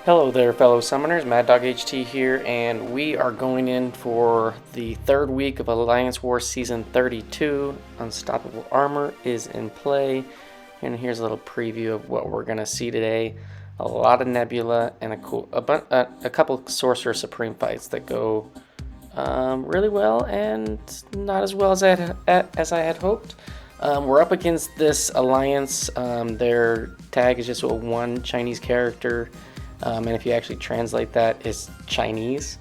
Hello there, fellow summoners. Mad Dog HT here, and we are going in for the third week of Alliance War Season 32. Unstoppable Armor is in play, and here's a little preview of what we're going to see today. A lot of Nebula and a couple Sorcerer Supreme fights that go really well and not as well as I had hoped. We're up against this Alliance. Their tag is just a one Chinese character. And if you actually translate that, it's Chinese.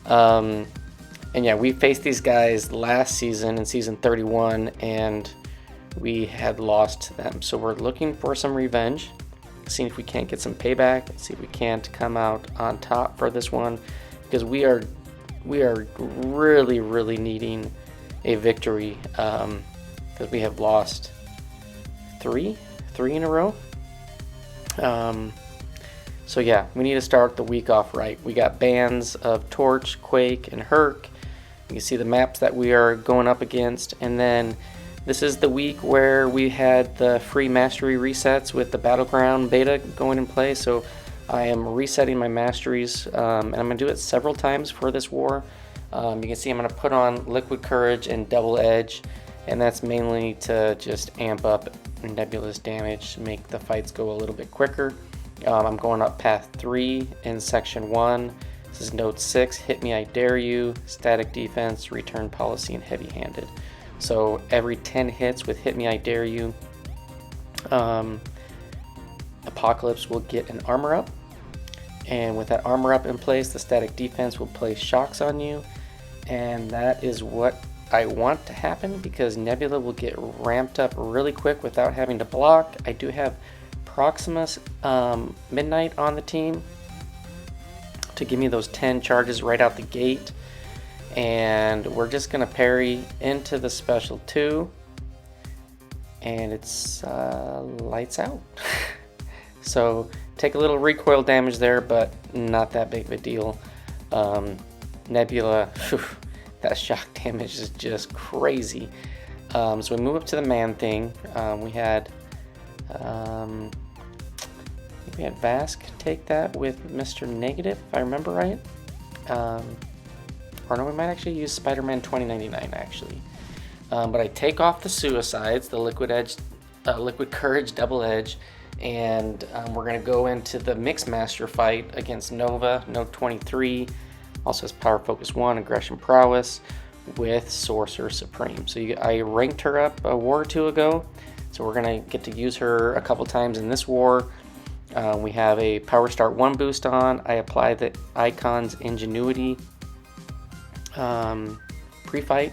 And yeah, we faced these guys last season in season 31, and we had lost to them. So we're looking for some revenge, seeing if we can't get some payback, see if we can't come out on top for this one, because we are really needing a victory, because we have lost three in a row. So yeah, we need to start the week off right. We got bans of Torch, Quake, and Herc. You can see the maps that we are going up against. And then this is the week where we had the free mastery resets with the Battleground beta going in play. So I am resetting my masteries, and I'm going to do it several times for this war. You can see I'm going to put on Liquid Courage and Double Edge. And that's mainly to just amp up Nebula's damage, make the fights go a little bit quicker. I'm going up path 3 in section 1. This is note 6, hit me I dare you, static defense, return policy, and heavy handed. So every 10 hits with hit me I dare you, Apocalypse will get an armor up. And with that armor up in place, the static defense will place shocks on you. And that is what I want to happen, because Nebula will get ramped up really quick without having to block. I do have Proximus Midnight on the team to give me those 10 charges right out the gate, and we're just gonna parry into the special 2, and it's lights out. So take a little recoil damage there, but not that big of a deal. Nebula, whew, that shock damage is just crazy. So we move up to the man thing. We had Vask take that with Mr. Negative, if I remember right. Or no, we might actually use Spider-Man 2099 actually. But I take off the suicides, the Liquid Courage, Double Edge, and we're going to go into the Mixed Master fight against Nova, Note 23. Also has Power Focus 1, Aggression Prowess with Sorcerer Supreme. So I ranked her up a war or two ago, so we're going to get to use her a couple times in this war. We have a Power Start 1 boost on. I apply the Icon's Ingenuity pre-fight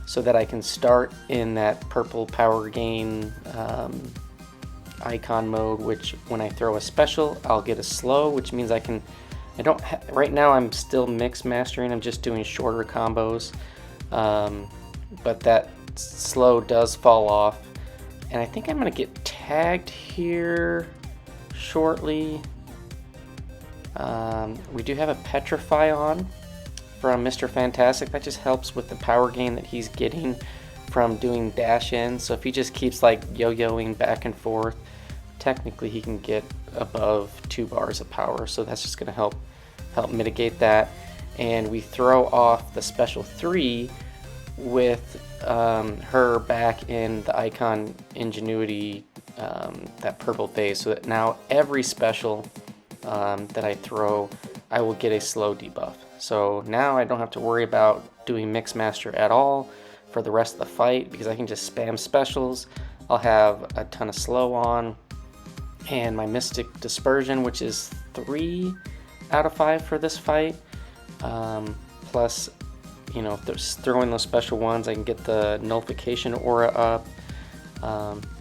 so that I can start in that purple power gain icon mode, which when I throw a special, I'll get a slow, which means right now I'm still mixed mastering, I'm just doing shorter combos, but that slow does fall off, and I think I'm going to get tagged here shortly. We do have a Petrify on from Mr. Fantastic. That just helps with the power gain that he's getting from doing dash in. So if he just keeps like yo-yoing back and forth, technically he can get above 2 bars of power. So that's just going to help mitigate that. And we throw off the special 3 with her back in the Icon Ingenuity, that purple phase, so that now every special that I throw, I will get a slow debuff. So now I don't have to worry about doing Mix Master at all for the rest of the fight, because I can just spam specials. I'll have a ton of slow on, and my Mystic Dispersion, which is 3 out of 5 for this fight, plus, you know, throwing those special ones, I can get the Nullification aura up.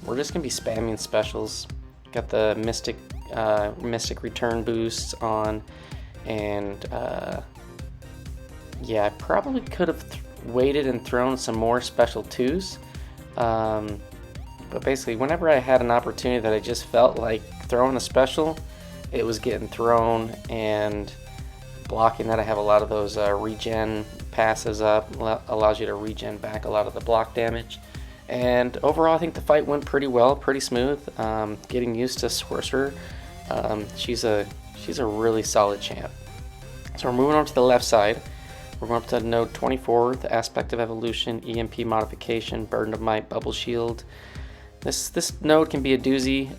We're just gonna be spamming specials. Got the Mystic Return boosts on, and yeah, I probably could have waited and thrown some more special 2s, but basically whenever I had an opportunity that I just felt like throwing a special, it was getting thrown, and blocking that, I have a lot of those regen passes up, allows you to regen back a lot of the block damage. And overall, I think the fight went pretty well, pretty smooth. Getting used to Sorcerer She's a really solid champ. So we're moving on to the left side. We're going up to node 24, the Aspect of Evolution, EMP Modification, Burden of Might, Bubble Shield. This node can be a doozy,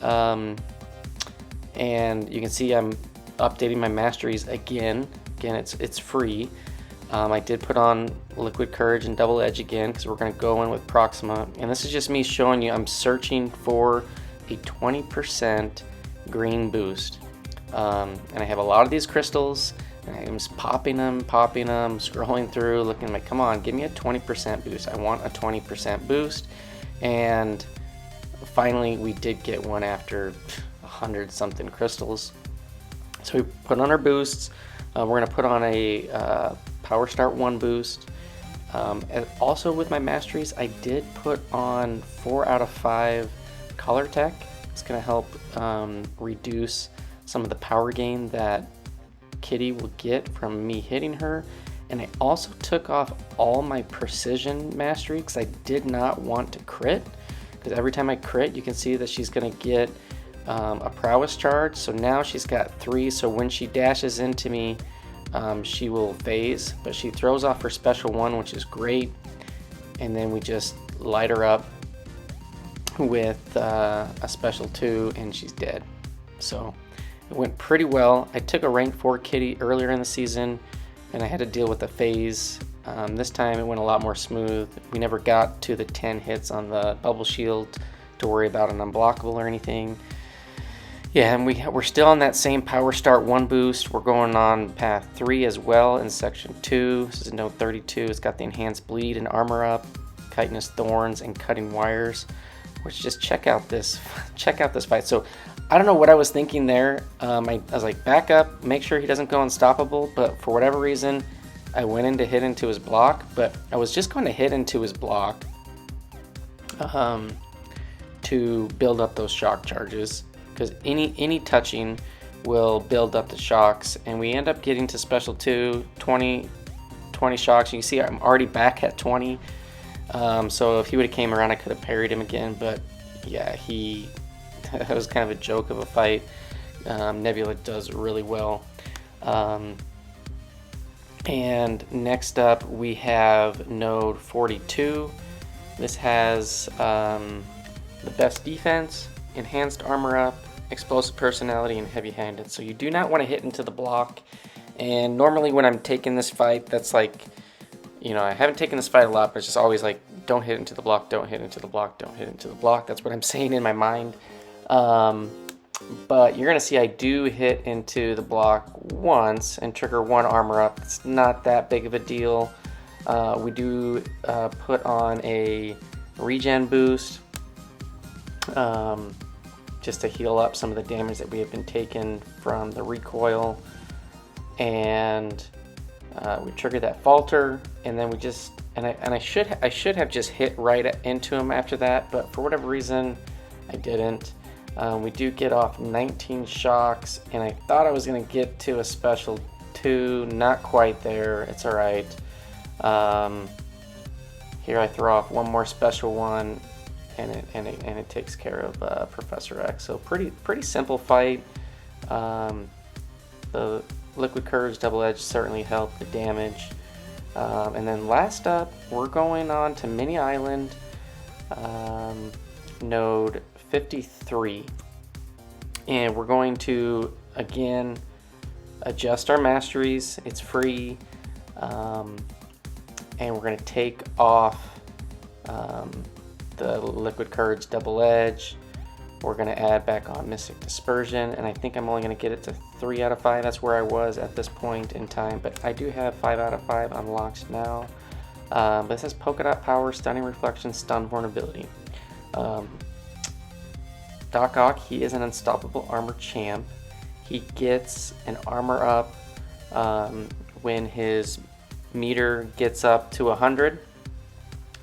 and you can see I'm updating my masteries again. Again, it's free. I did put on Liquid Courage and Double Edge again because we're going to go in with Proxima. And this is just me showing you I'm searching for a 20% green boost. And I have a lot of these crystals, and I'm just popping them, scrolling through, looking like, come on, give me a 20% boost. I want a 20% boost. And finally, we did get one after 100 something crystals. So we put on our boosts. We're going to put on a Power Start 1 boost. And also with my masteries, I did put on 4 out of 5 color tech. It's going to help reduce some of the power gain that Kitty will get from me hitting her. And I also took off all my precision mastery because I did not want to crit. Because every time I crit, you can see that she's going to get a prowess charge. So now she's got 3. So when she dashes into me, she will phase. But she throws off her special 1, which is great. And then we just light her up with a special 2, and she's dead. So it went pretty well. I took a rank 4 Kitty earlier in the season, and I had to deal with a phase. This time it went a lot more smooth. We never got to the 10 hits on the bubble shield to worry about an unblockable or anything. Yeah, and we're still on that same Power Start 1 boost. We're going on path 3 as well in section 2. This is node 32. It's got the enhanced bleed and armor up, Chitinous, Thorns, and cutting wires. Which just check out this fight. So I don't know what I was thinking there. I was like, back up, make sure he doesn't go unstoppable. But for whatever reason, I went in to hit into his block. But I was just going to hit into his block to build up those shock charges. Because any touching will build up the shocks. And we end up getting to special 2, 20 shocks. You can see I'm already back at 20. So if he would have came around, I could have parried him again. But yeah, that was kind of a joke of a fight. Nebula does really well. And next up we have node 42. This has the best defense, enhanced armor up, explosive personality, and heavy-handed. So you do not want to hit into the block. And normally when I'm taking this fight, that's like, you know, I haven't taken this fight a lot, but it's just always like, don't hit into the block, don't hit into the block, don't hit into the block. That's what I'm saying in my mind. But you're going to see I do hit into the block once and trigger 1 armor up. It's not that big of a deal. We do put on a regen boost just to heal up some of the damage that we have been taking from the recoil. And we trigger that falter, and then we just I should have just hit right into him after that, but for whatever reason I didn't. We do get off 19 shocks, and I thought I was gonna get to a special 2, not quite there. It's all right. Here I throw off 1 more special 1, and it takes care of Professor X. So pretty simple fight. The Liquid Courage Double Edge certainly helped the damage. And then last up, we're going on to Mini Island, node 53. And we're going to, again, adjust our masteries. It's free. And we're going to take off the Liquid Courage Double Edge. We're going to add back on Mystic Dispersion, and I think I'm only going to get it to 3 out of 5. That's where I was at this point in time, but I do have 5 out of 5 unlocked now. But this has Polka Dot Power, Stunning Reflection, Stun Vulnerability. DocOc, he is an unstoppable armor champ. He gets an armor up when his meter gets up to 100.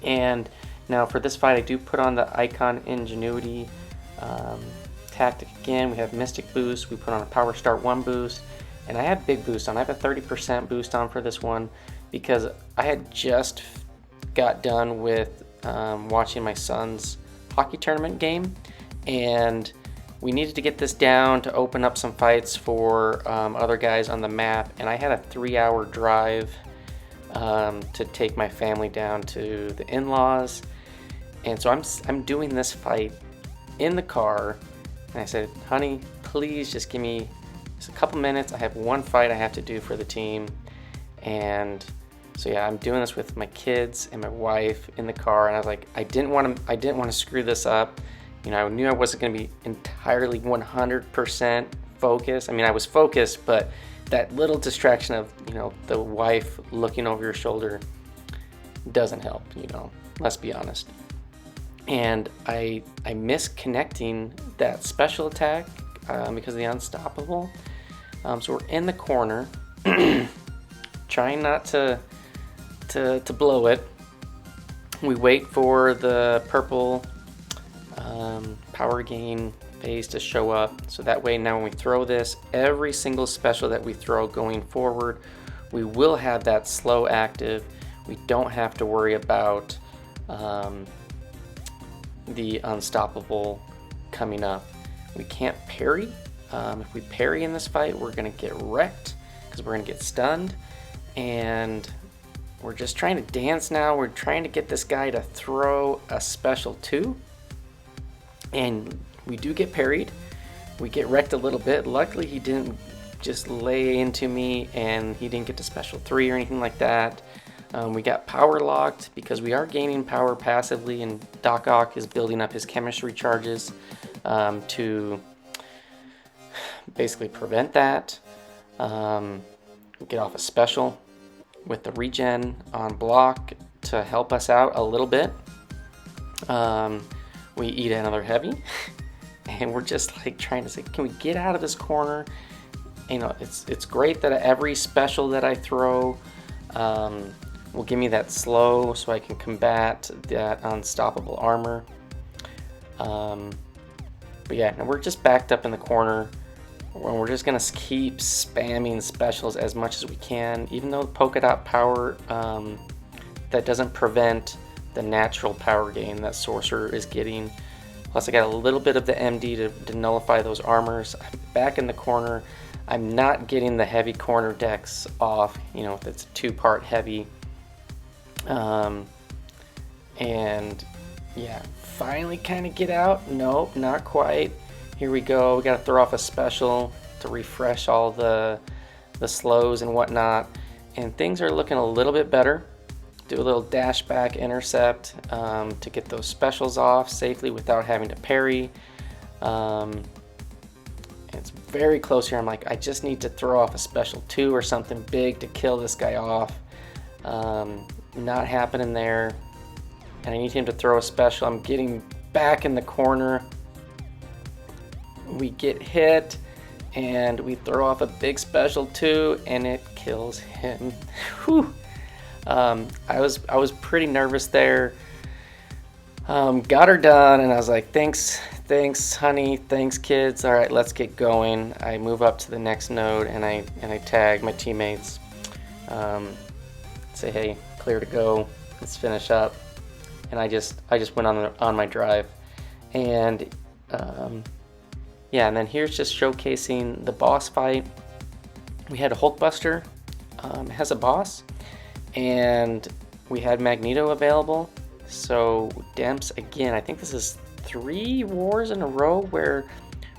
And now for this fight, I do put on the Icon Ingenuity tactic again. We have Mystic Boost. We put on a Power Start 1 boost, and I have Big Boost on. I have a 30% boost on for this one because I had just got done with watching my son's hockey tournament game, and we needed to get this down to open up some fights for other guys on the map, and I had a 3-hour drive to take my family down to the in-laws, and so I'm doing this fight in the car, and I said, honey, please just give me just a couple minutes. I have one fight I have to do for the team. And so yeah, I'm doing this with my kids and my wife in the car, and I was like, I didn't want to screw this up. You know, I knew I wasn't going to be entirely 100% focused. I mean, I was focused, but that little distraction of, you know, the wife looking over your shoulder doesn't help, you know, let's be honest. And I missed connecting that special attack because of the unstoppable. So we're in the corner, trying not to blow it. We wait for the purple power gain phase to show up, so that way now when we throw this, every single special that we throw going forward, we will have that slow active. We don't have to worry about the unstoppable coming up. We can't parry. If we parry in this fight, we're gonna get wrecked because we're gonna get stunned, and we're just trying to dance now. We're trying to get this guy to throw a special 2, and we do get parried. We get wrecked a little bit. Luckily he didn't just lay into me, and he didn't get to special 3 or anything like that. We got power locked because we are gaining power passively, and DocOc is building up his chemistry charges to basically prevent that. Get off a special with the regen on block to help us out a little bit. We eat another heavy, and we're just like trying to say, can we get out of this corner? You know, it's great that every special that I throw will give me that slow so I can combat that unstoppable armor. But yeah, now we're just backed up in the corner, and we're just gonna keep spamming specials as much as we can, even though polka dot power, that doesn't prevent the natural power gain that Sorcerer is getting. Plus I got a little bit of the MD to nullify those armors. I'm back in the corner. I'm not getting the heavy corner decks off, you know, that's a 2-part heavy. And yeah, finally kind of get out. Nope, not quite. Here we go. We got to throw off a special to refresh all the slows and whatnot. And things are looking a little bit better. Do a little dash back intercept to get those specials off safely without having to parry. It's very close here. I'm like, I just need to throw off a special 2 or something big to kill this guy off. Not happening there. And I need him to throw a special. I'm getting back in the corner. We get hit, and we throw off a big special 2, and it kills him. Whew. I was pretty nervous there. Got her done, and I was like, thanks honey, thanks kids. All right, let's get going. I move up to the next node, and I tag my teammates. Say, hey, clear to go. Let's finish up. And I just went on my drive, and yeah, and then here's just showcasing the boss fight. We had a Hulkbuster, has a boss, and we had Magneto available. So Demps, again, I think this is 3 wars in a row where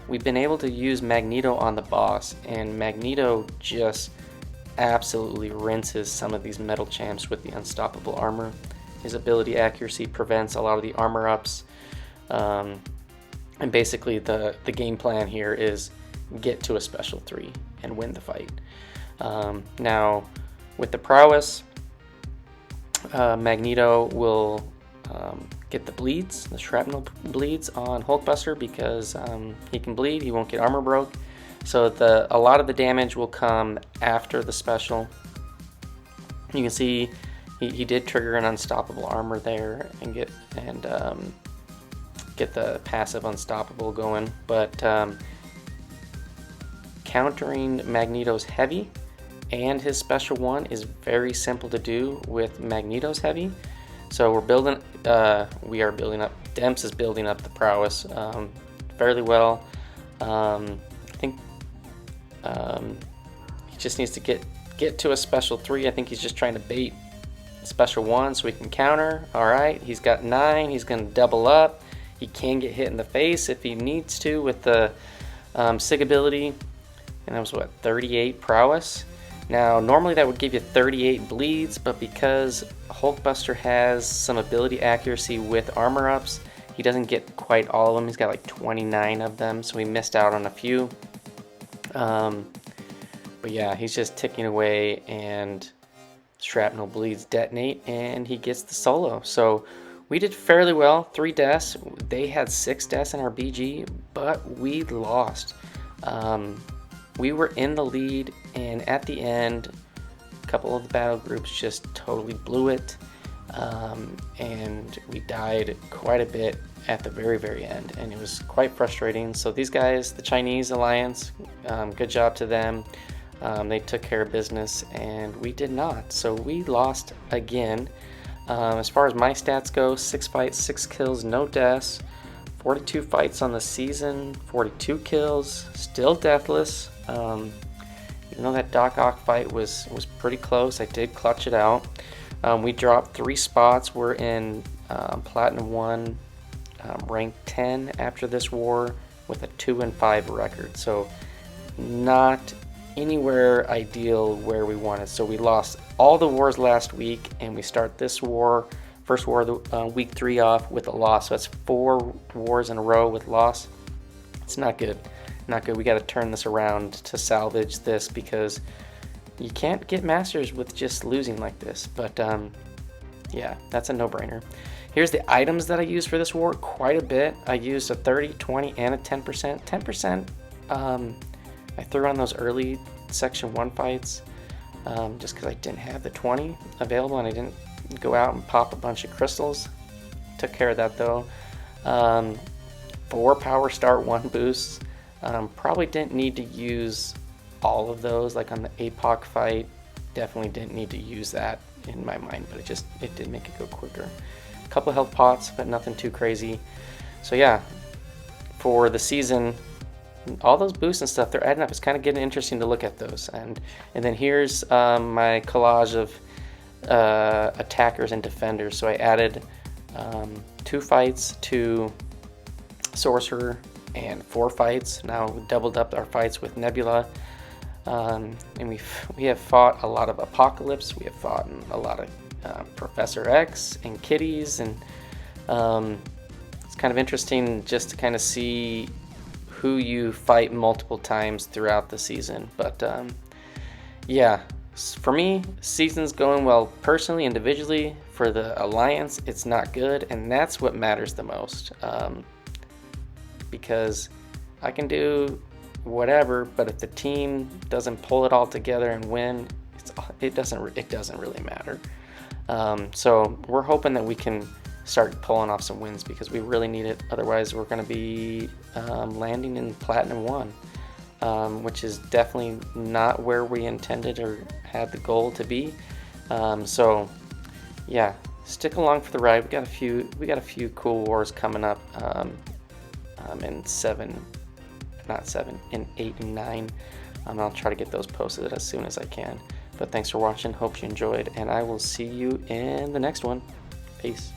we've been able to use Magneto on the boss, and Magneto just absolutely rinses some of these metal champs with the unstoppable armor. His ability accuracy prevents a lot of the armor ups. And basically the game plan here is get to a special 3 and win the fight. Now with the Prowess, Magneto will get the bleeds, the shrapnel bleeds on Hulkbuster because he can bleed, he won't get armor broke. So a lot of the damage will come after the special. You can see he did trigger an unstoppable armor there and get the passive unstoppable going, but countering Magneto's heavy and his special 1 is very simple to do with Magneto's heavy. So we are building up, Demps is building up the Prowess fairly well. I think he just needs to get to a special 3. I think he's just trying to bait special 1 so we can counter. Alright, he's got 9. He's going to double up. He can get hit in the face if he needs to with the SIG ability. And that was what, 38 Prowess? Now, normally that would give you 38 bleeds, but because Hulkbuster has some ability accuracy with armor ups, he doesn't get quite all of them. He's got like 29 of them, so he missed out on a few. But yeah, he's just ticking away, and shrapnel bleeds detonate, and he gets the solo. So we did fairly well, 3 deaths. They had 6 deaths in our BG, but we lost. We were in the lead, and at the end, a couple of the battle groups just totally blew it, and we died quite a bit at the very, very end, and it was quite frustrating. So these guys, the Chinese Alliance, good job to them. They took care of business, and we did not. So we lost again. As far as my stats go, 6 fights, 6 kills, no deaths, 42 fights on the season, 42 kills, still deathless. Even though that DocOc fight was pretty close, I did clutch it out. We dropped 3 spots. We're in Platinum 1, rank 10 after this war with a 2-5 record. So not anywhere ideal where we wanted. So we lost all the wars last week, and we start this war, first war of the week 3 off with a loss. So that's 4 wars in a row with loss. It's not good. Not good. We got to turn this around to salvage this, because you can't get masters with just losing like this. But yeah, that's a no-brainer. Here's the items that I used for this war. Quite a bit. I used a 30, 20, and a 10%. 10%. I threw on those early section 1 fights just because I didn't have the 20 available, and I didn't go out and pop a bunch of crystals. Took care of that though. 4 power start 1 boosts. Probably didn't need to use all of those, like on the APOC fight. Definitely didn't need to use that in my mind, but it did make it go quicker. A couple health pots, but nothing too crazy. So yeah, for the season, all those boosts and stuff, they're adding up. It's kind of getting interesting to look at those. And then here's my collage of attackers and defenders. So I added 2 fights to Sorcerer and 4 fights. Now we doubled up our fights with Nebula, and we have fought a lot of Apocalypse. We have fought a lot of Professor X and Kitties, and it's kind of interesting just to kind of see who you fight multiple times throughout the season. But yeah, for me, season's going well personally, individually. For the Alliance, it's not good, and that's what matters the most. Because I can do whatever, but if the team doesn't pull it all together and win, it doesn't really matter. So we're hoping that we can start pulling off some wins, because we really need it. Otherwise, we're going to be landing in Platinum 1, which is definitely not where we intended or had the goal to be. So yeah, stick along for the ride. We got a few cool wars coming up. In 8 and 9. I'll try to get those posted as soon as I can. But thanks for watching. Hope you enjoyed, and I will see you in the next one. Peace.